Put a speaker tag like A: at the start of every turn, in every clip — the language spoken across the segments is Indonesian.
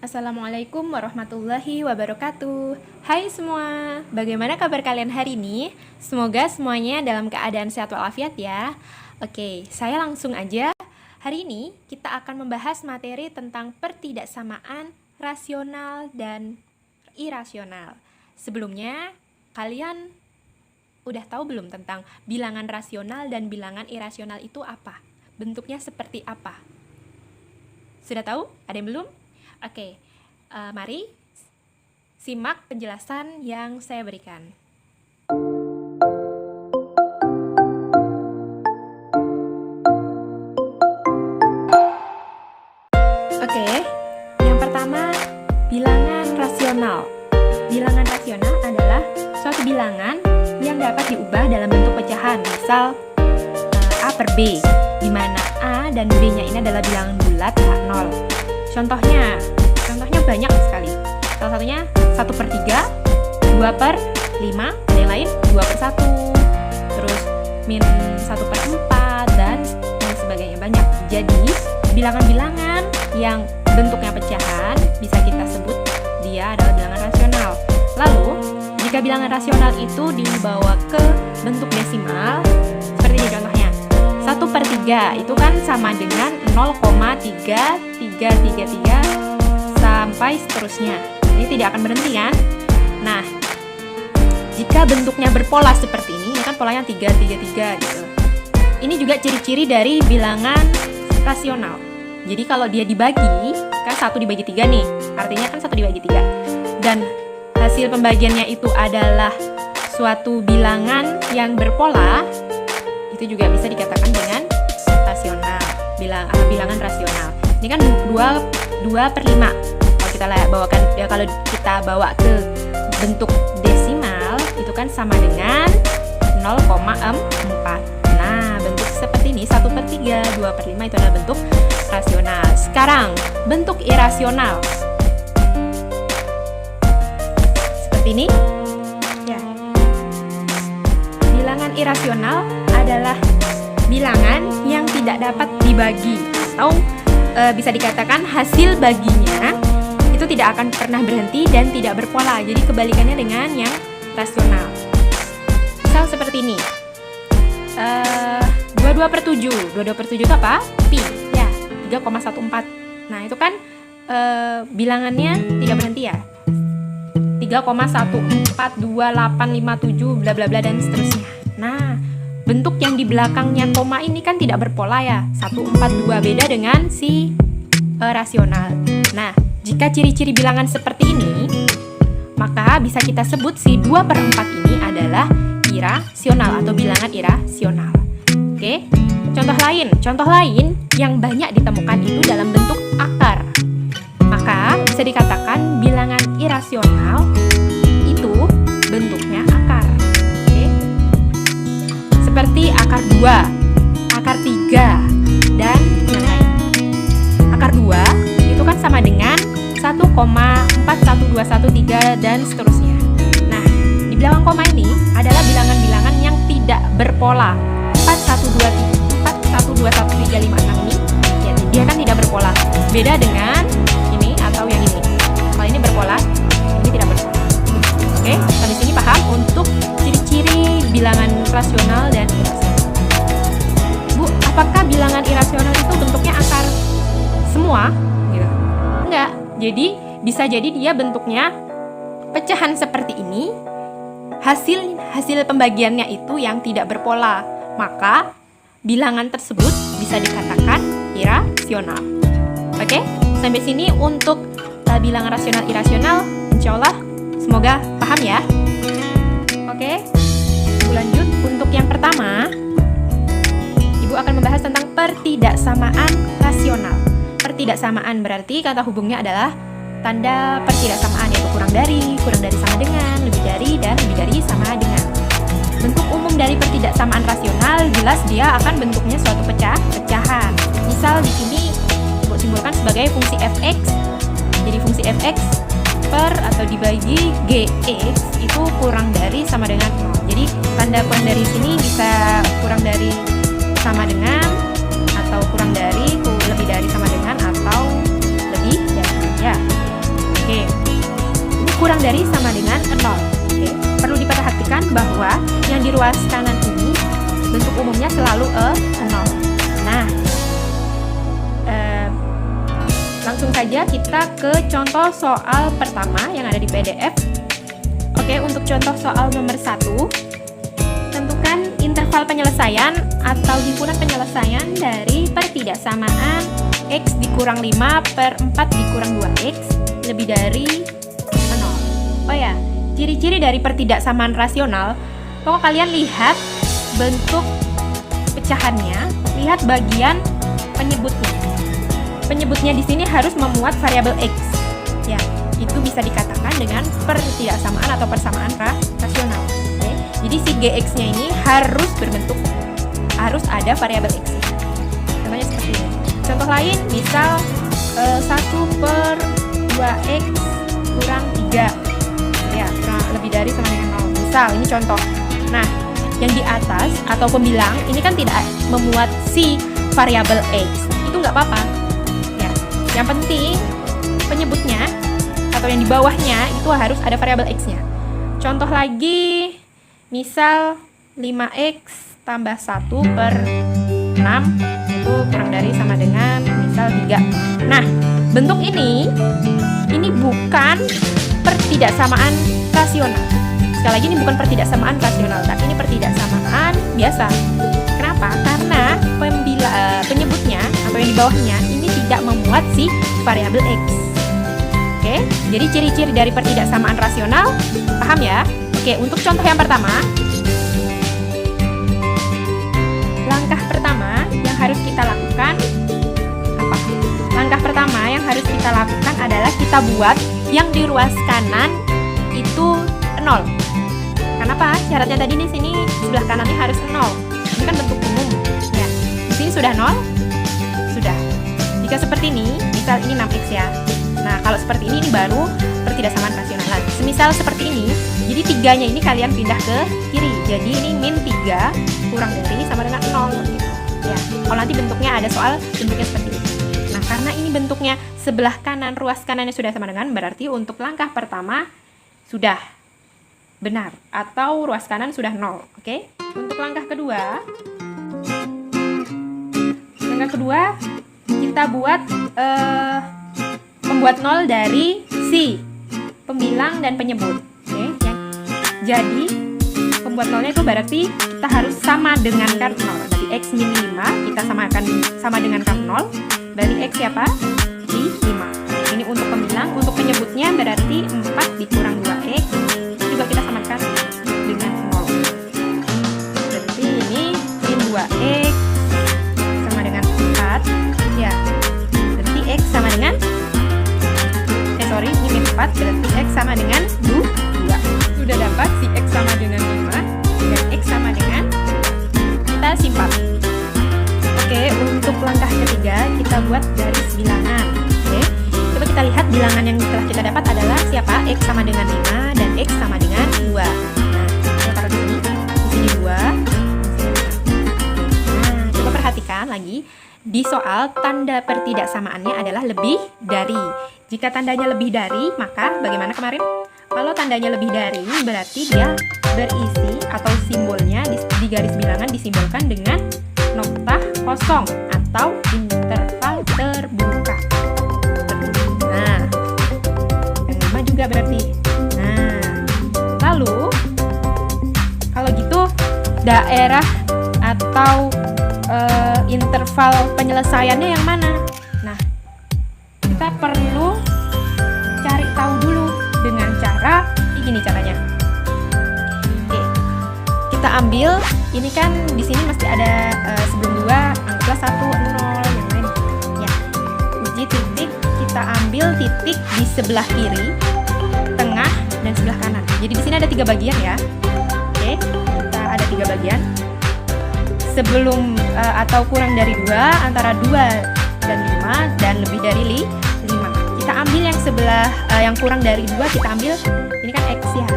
A: Assalamualaikum warahmatullahi wabarakatuh. Hai semua, bagaimana kabar kalian hari ini? Semoga semuanya dalam keadaan sehat walafiat ya. Oke, saya langsung aja. Hari ini kita akan membahas materi tentang pertidaksamaan rasional dan irasional. Sebelumnya, kalian udah tahu belum tentang bilangan rasional dan bilangan irasional itu apa? Bentuknya seperti apa? Sudah tahu? Ada yang belum? Oke, mari simak penjelasan yang saya berikan. Oke, yang pertama, bilangan rasional. Bilangan rasional adalah suatu bilangan yang dapat diubah dalam bentuk pecahan, misal A per B, di mana A dan B-nya ini adalah bilangan bulat A0. Contohnya banyak sekali. Salah satunya 1/3, 2/5, ada yang lain 2/1, terus min 1/4, dan lain sebagainya, banyak. Jadi, bilangan-bilangan yang bentuknya pecahan bisa kita sebut dia adalah bilangan rasional. Lalu, jika bilangan rasional itu dibawa ke bentuk desimal, seperti ini contohnya. 1/3 itu kan sama dengan 0,3333 sampai seterusnya. Ini tidak akan berhenti kan? Nah, jika bentuknya berpola seperti ini kan polanya 333 gitu. Ini juga ciri-ciri dari bilangan rasional. Jadi kalau dia dibagi, kan 1 dibagi 3 nih. Artinya kan 1 dibagi 3. Dan hasil pembagiannya itu adalah suatu bilangan yang berpola, itu juga bisa dikatakan dengan rasional, bilangan rasional. Ini kan 2/5. Kalau kita bawa ke bentuk desimal, itu kan sama dengan 0,4. Nah, bentuk seperti ini 1/3, 2/5 itu adalah bentuk rasional. Sekarang, bentuk irasional. Seperti ini. Ya. Bilangan irasional adalah bilangan yang tidak dapat dibagi, atau bisa dikatakan hasil baginya itu tidak akan pernah berhenti dan tidak berpola. Jadi kebalikannya dengan yang rasional. Misal seperti ini, 22/7. 22/7 itu apa? Pi, ya, 3,14. Nah, itu kan bilangannya tidak berhenti ya. 3,142857 bla bla bla dan seterusnya. Nah, bentuk yang di belakangnya koma ini kan tidak berpola ya. 142 beda dengan si rasional. Nah, jika ciri-ciri bilangan seperti ini, maka bisa kita sebut si 2/4 ini adalah irasional atau bilangan irasional. Oke, contoh lain yang banyak ditemukan itu dalam bentuk akar. Maka bisa dikatakan bilangan irasional itu bentuknya akar. Oke, seperti akar 2, akar 3, dan yang lain. Akar 2 itu kan sama dengan 1,41213 dan seterusnya. Nah, di belakang koma ini adalah bilangan-bilangan yang tidak berpola. 412356 ini ya, dia kan tidak berpola. Beda dengan ini atau yang ini. Kalau ini berpola, ini tidak berpola. Oke, sampai sini paham untuk ciri-ciri bilangan rasional dan irasional. Bu, apakah bilangan irasional itu bentuknya akar semua? Gitu. Enggak. Jadi bisa jadi dia bentuknya pecahan seperti ini. Hasil pembagiannya itu yang tidak berpola. Maka bilangan tersebut bisa dikatakan irasional. Oke, sampai sini untuk bilangan rasional irasional. Insya Allah semoga paham ya. Oke, lanjut. Untuk yang pertama, Ibu akan membahas tentang pertidaksamaan rasional. Pertidaksamaan berarti kata hubungnya adalah tanda pertidaksamaan, yaitu kurang dari sama dengan, lebih dari, dan lebih dari sama dengan. Bentuk umum dari pertidaksamaan rasional jelas dia akan bentuknya suatu pecahan. Misal di sini Ibu simbolkan sebagai fungsi fx. Jadi fungsi fx per atau dibagi gx itu kurang dari sama dengan 0. Jadi tanda kurang dari sini bisa kurang dari sama dengan, atau kurang dari lebih dari sama dengan, atau lebih dari ya. kurang dari sama dengan 0. Oke, perlu diperhatikan bahwa yang di ruas kanan ini bentuk umumnya selalu 0. Nah, langsung saja kita ke contoh soal pertama yang ada di PDF. Oke, untuk contoh soal nomor 1, tentukan interval penyelesaian atau himpunan penyelesaian dari pertidaksamaan X dikurang 5 per 4 dikurang 2X lebih dari 0. Oh ya, ciri-ciri dari pertidaksamaan rasional, pokok kalian lihat bentuk pecahannya, lihat bagian penyebutnya. Penyebutnya di sini harus memuat variabel X. Ya, itu bisa dikatakan dengan pertidaksamaan atau persamaan rasional. Oke. Jadi si GX-nya ini harus ada variabel X. Contohnya seperti ini. Contoh lain, misal 1 per 2X kurang 3. Ya, lebih dari sama dengan 0. Misal, ini contoh. Nah, yang di atas atau pembilang ini kan tidak memuat si variabel X. Itu nggak apa-apa. Ya, yang penting penyebutnya atau yang di bawahnya itu harus ada variabel X-nya. Contoh lagi, misal 5X tambah 1 per 6 itu kurang dari sama dengan misal 3. Nah, bentuk ini bukan pertidaksamaan rasional. Sekali lagi, ini bukan pertidaksamaan rasional, tapi ini pertidaksamaan biasa. Kenapa? Karena penyebutnya atau yang di bawahnya ini tidak memuat si variabel X. Oke, jadi ciri-ciri dari pertidaksamaan rasional, paham ya? Oke, untuk contoh yang pertama, langkah pertama yang harus kita lakukan apa? Langkah pertama yang harus kita lakukan adalah kita buat yang di ruas kanan itu 0. Kenapa? Syaratnya tadi di sini sebelah kanannya harus 0. Ini kan bentuk umum. Ya, di sini sudah 0? Sudah. Jika seperti ini, misal ini 6X ya. Nah, kalau seperti ini baru pertidaksamaan rasional. Semisal seperti ini, jadi 3-nya ini kalian pindah ke kiri. Jadi ini min 3 kurang dari sama dengan 0 gitu. Ya, kalau nanti bentuknya ada soal bentuknya seperti ini. Nah, karena ini bentuknya sebelah kanan, ruas kanannya sudah sama dengan, berarti untuk langkah pertama sudah benar atau ruas kanan sudah 0. Oke? Untuk langkah kedua kita buat membuat 0 dari si pembilang dan penyebut. Oke? Jadi pembuat 0-nya itu berarti kita harus sama dengankan 0. Berarti X min 5 kita sama dengankan 0. Berarti X siapa? Di 5. Ini untuk pembilang. Untuk penyebutnya berarti 4 dikurang 2X juga kita samakan dengan 0. Berarti ini min 2X sama dengan 4. Ya, berarti X sama dengan ini min 4, berarti X sama dengan 2. Sudah dapat si X sama dengan 5 dan X sama dengan 2. Kita simpan. Oke, untuk langkah ketiga kita buat garis bilangan. Oke, coba kita lihat bilangan yang telah kita dapat adalah siapa? X sama dengan 5 dan X sama dengan 2. Nah, saya taruh di sini 2. Nah, coba perhatikan lagi. Di soal, tanda pertidaksamaannya adalah lebih dari. Jika tandanya lebih dari, maka bagaimana kemarin? Kalau tandanya lebih dari, berarti dia berisi atau simbolnya di garis bilangan disimbolkan dengan nokta kosong atau interval terbuka. Nah, yang 5 juga berarti. Nah, lalu kalau gitu daerah atau interval penyelesaiannya yang mana? Nah, kita perlu cari tahu dulu dengan cara ini caranya. Oke, kita ambil ini kan di sini masih ada sebelum 2 anggaplah 1 0 yang lain. Ya, uji titik kita ambil titik di sebelah kiri, tengah dan sebelah kanan. Jadi di sini ada 3 bagian ya. Oke, kita ada 3 bagian. Sebelum atau kurang dari 2, antara 2 dan 5 dan lebih dari 5. Kita ambil yang sebelah yang kurang dari 2, kita ambil ini kan X ya.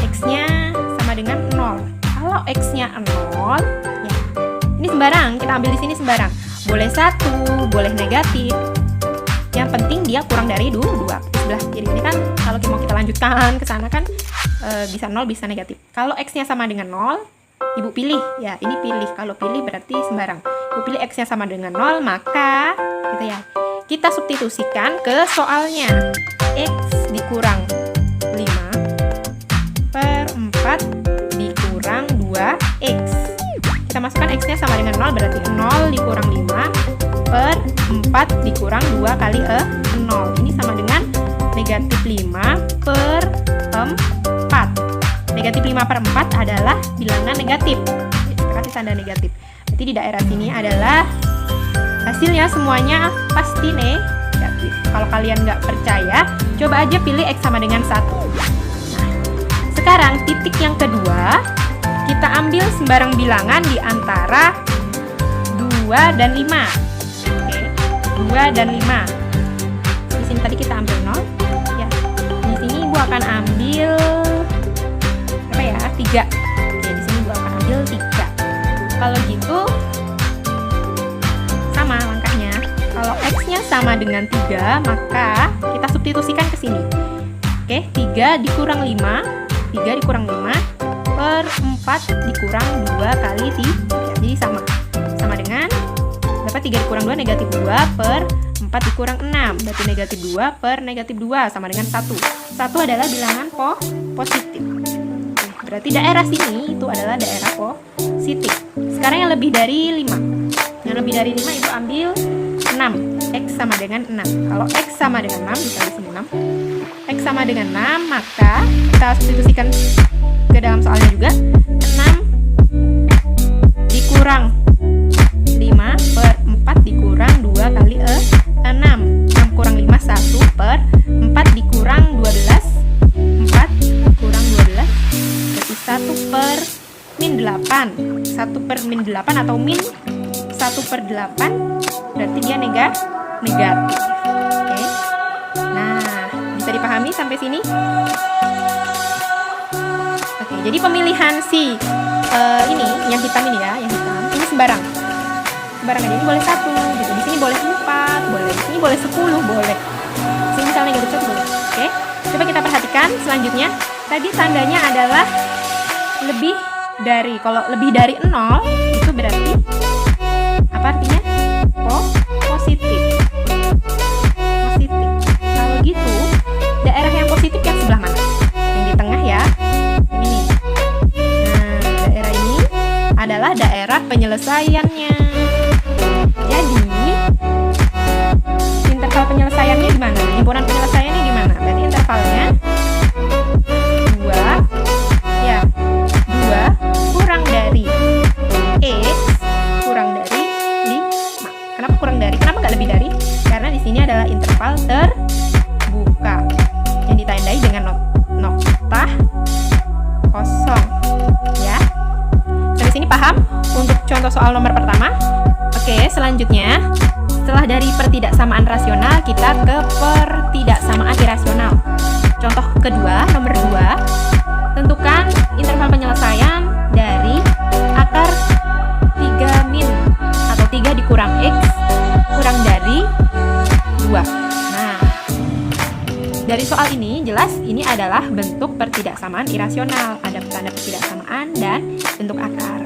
A: X-nya sama dengan 0. Kalau X-nya 0, ya. Ini sembarang, kita ambil di sini sembarang. Boleh 1, boleh negatif. Yang penting dia kurang dari 2. sebelah kiri ini kan kalau mau kita lanjutkan ke sana kan bisa 0 bisa negatif. Kalau X-nya sama dengan 0, Ibu pilih ya, ini pilih. Kalau pilih berarti sembarang. Ibu pilih X-nya sama dengan 0, maka gitu ya. Kita substitusikan ke soalnya. X dikurang 5 per 4 dikurang 2X. Kita masukkan X-nya sama dengan 0, berarti 0 dikurang 5 per 4 dikurang 2 kali 0. Ini sama dengan negatif 5 per 4. Negatif 5 per 4 adalah bilangan negatif. Kita kasih tanda negatif. Berarti di daerah sini adalah hasilnya semuanya pasti negatif. Kalau kalian nggak percaya, coba aja pilih X sama dengan 1. Nah, sekarang titik yang kedua, kita ambil sembarang bilangan di antara 2 dan 5. Oke, 2 dan 5. Di sini tadi kita ambil 0. Ya, di sini Ibu akan ambil apa ya? 3. Oke, di sini Ibu akan ambil 3. Kalau gitu sama langkahnya. Kalau X-nya sama dengan 3, maka kita substitusikan ke sini. Oke, 3 dikurang 5. 3 dikurang 5 per 4 dikurang 2 kali 3. Jadi sama dengan dapat 3 dikurang 2 negatif 2 per 4 dikurang 6. Berarti negatif 2 per negatif 2 sama dengan 1. 1 adalah bilangan positif. Berarti daerah sini itu adalah daerah positif. Sekarang yang lebih dari 5. Yang lebih dari 5 Ibu ambil 6. X sama dengan 6. Kalau X sama dengan 6, bisa di sini 6. X sama dengan 6, maka kita substitusikan ke dalam soalnya juga. 6 dikurang 5 per 4 dikurang 2 kali 6. 6 kurang 5, 1 per 4 dikurang 12. 4 dikurang 12 berarti 1 per min 8. 1 per min 8 atau min 1 per 8 berarti dia negatif. Oke. Nah, bisa dipahami sampai sini? Oke, jadi pemilihan si ini yang hitam ini ya, yang hitam ini sembarang aja. Ini boleh 1 gitu. Di sini boleh 4, boleh. Di sini boleh 10, boleh. Di sini misalnya negatif 1 boleh. Oke. Coba kita perhatikan selanjutnya. Tadi tandanya adalah lebih dari. Kalau lebih dari 0 itu berarti apa artinya? Positif. Kalau gitu, daerah yang positif yang sebelah mana? Yang di tengah ya. Ini. Nah, daerah ini adalah daerah penyelesaiannya. Jadi, interval penyelesaiannya gimana? Himpunan penyelesaiannya gimana? Berarti intervalnya 2 ya. 2 kurang dari X kurang dari 5. Kenapa kurang dari? Kenapa nggak lebih dari? Karena di sini adalah interval terbuka yang ditandai dengan nokta kosong. Ya. Sampai sini paham untuk contoh soal nomor pertama? Oke, selanjutnya setelah dari pertidaksamaan rasional kita ke pertidaksamaan irasional. Contoh kedua, nomor 2, tentukan interval penyelesaian dari akar 3 min atau 3 dikurang X kurang dari 2. Nah, dari soal ini jelas ini adalah bentuk pertidaksamaan irasional. Ada tanda pertidaksamaan dan bentuk akar.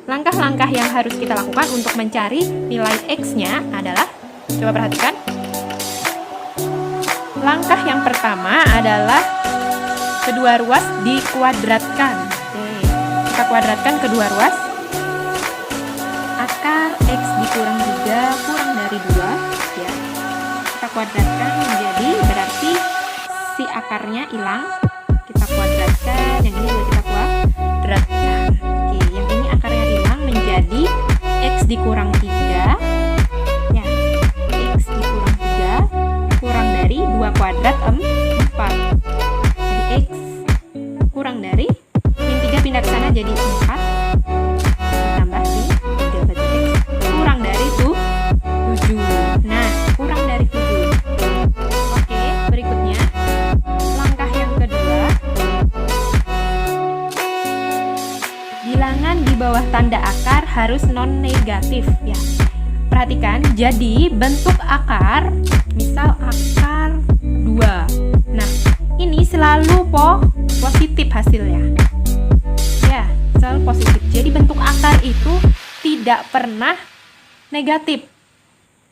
A: Langkah-langkah yang harus kita lakukan untuk mencari nilai X-nya adalah, coba perhatikan. Langkah yang pertama adalah kedua ruas dikuadratkan. Oke, kita kuadratkan kedua ruas. Akar X dikurang 3 kurang dari 2 ya. Kita kuadratkan menjadi, berarti si akarnya hilang. Kita kuadratkan, yang ini juga kita kuadratkan. Oke, yang ini akarnya hilang menjadi X dikurang 3 ya. X dikurang 3 kurang dari 2 kuadrat 4. Jadi X kurang dari min 3 pindah ke sana jadi 4 ditambah di 3, berarti X kurang dari 7. Nah, kurang dari 7. Oke, berikutnya langkah yang kedua, bilangan di bawah tanda akar harus non negatif ya. Perhatikan, jadi bentuk akar, misal akar 2 positif hasilnya. Ya, selalu positif. Jadi bentuk akar itu tidak pernah negatif.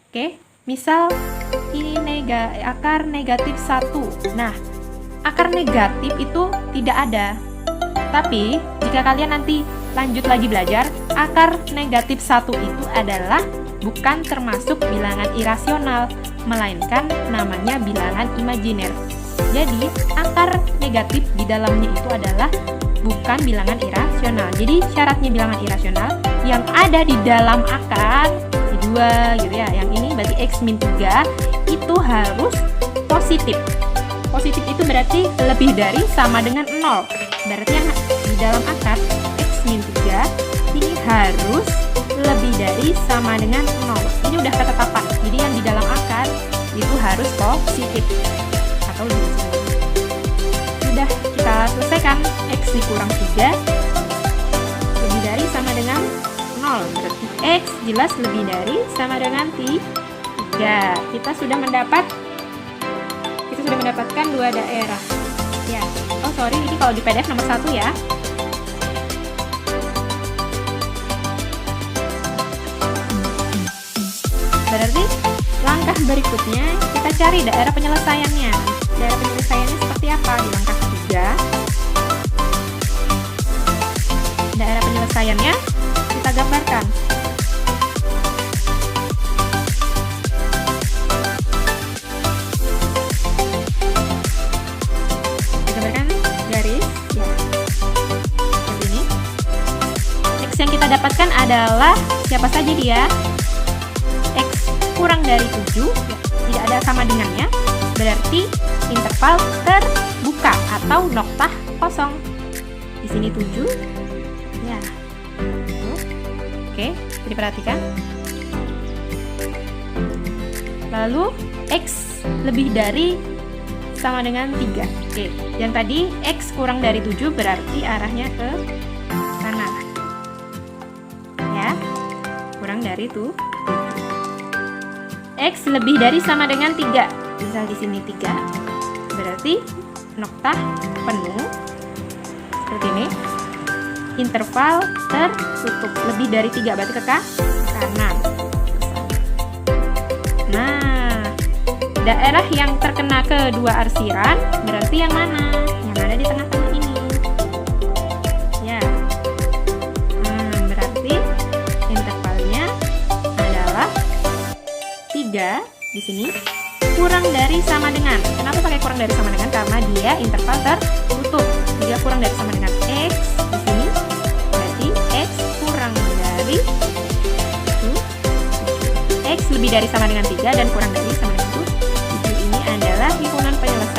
A: Oke, misal ini akar negatif 1. Nah, akar negatif itu tidak ada. Tapi, jika kalian nanti lanjut lagi belajar, akar negatif 1 itu adalah bukan termasuk bilangan irasional, melainkan namanya bilangan imajiner. Jadi, akar negatif di dalamnya itu adalah bukan bilangan irasional. Jadi, syaratnya bilangan irasional yang ada di dalam akar 2 gitu ya. Yang ini berarti x min 3 itu harus positif. Positif itu berarti lebih dari sama dengan 0. Berarti yang di dalam akar x min 3 ini harus lebih dari sama dengan 0. Ini udah ketetapan. Jadi yang di dalam akar itu harus positif atau di sini. Sudah kita selesaikan. X dikurang 3 lebih dari sama dengan 0. Berarti x jelas lebih dari sama dengan 3. Kita sudah mendapatkan 2 daerah. Ya. Oh sorry, ini kalau di PDF nomor 1 ya. Berarti langkah berikutnya kita cari daerah penyelesaiannya. Daerah penyelesaiannya seperti apa di langkah 3? Daerah penyelesaiannya kita gambarkan. Yang kita dapatkan adalah siapa saja dia? X kurang dari 7, ya, tidak ada sama dengannya, berarti interval terbuka atau noktah kosong. Di sini 7, ya. Oke, diperhatikan. Lalu X lebih dari sama dengan 3. Oke, yang tadi X kurang dari 7 berarti arahnya ke sana. Kurang dari itu 7. X lebih dari sama dengan 3. Misal di sini 3. Berarti noktah penuh seperti ini. Interval tertutup lebih dari 3 berarti ke kanan. Nah, daerah yang terkena kedua arsiran berarti yang mana? Yang ada di tengah-tengah ini. Ya. Berarti intervalnya adalah 3 di sini kurang dari sama dengan. Kenapa pakai kurang dari sama dengan? Karena dia interval tertutup. Dia kurang dari sama dengan X di sini. Berarti X kurang dari 7. X lebih dari sama dengan 3 dan kurang dari sama dengan 7. Ini adalah hitungan penyelesaian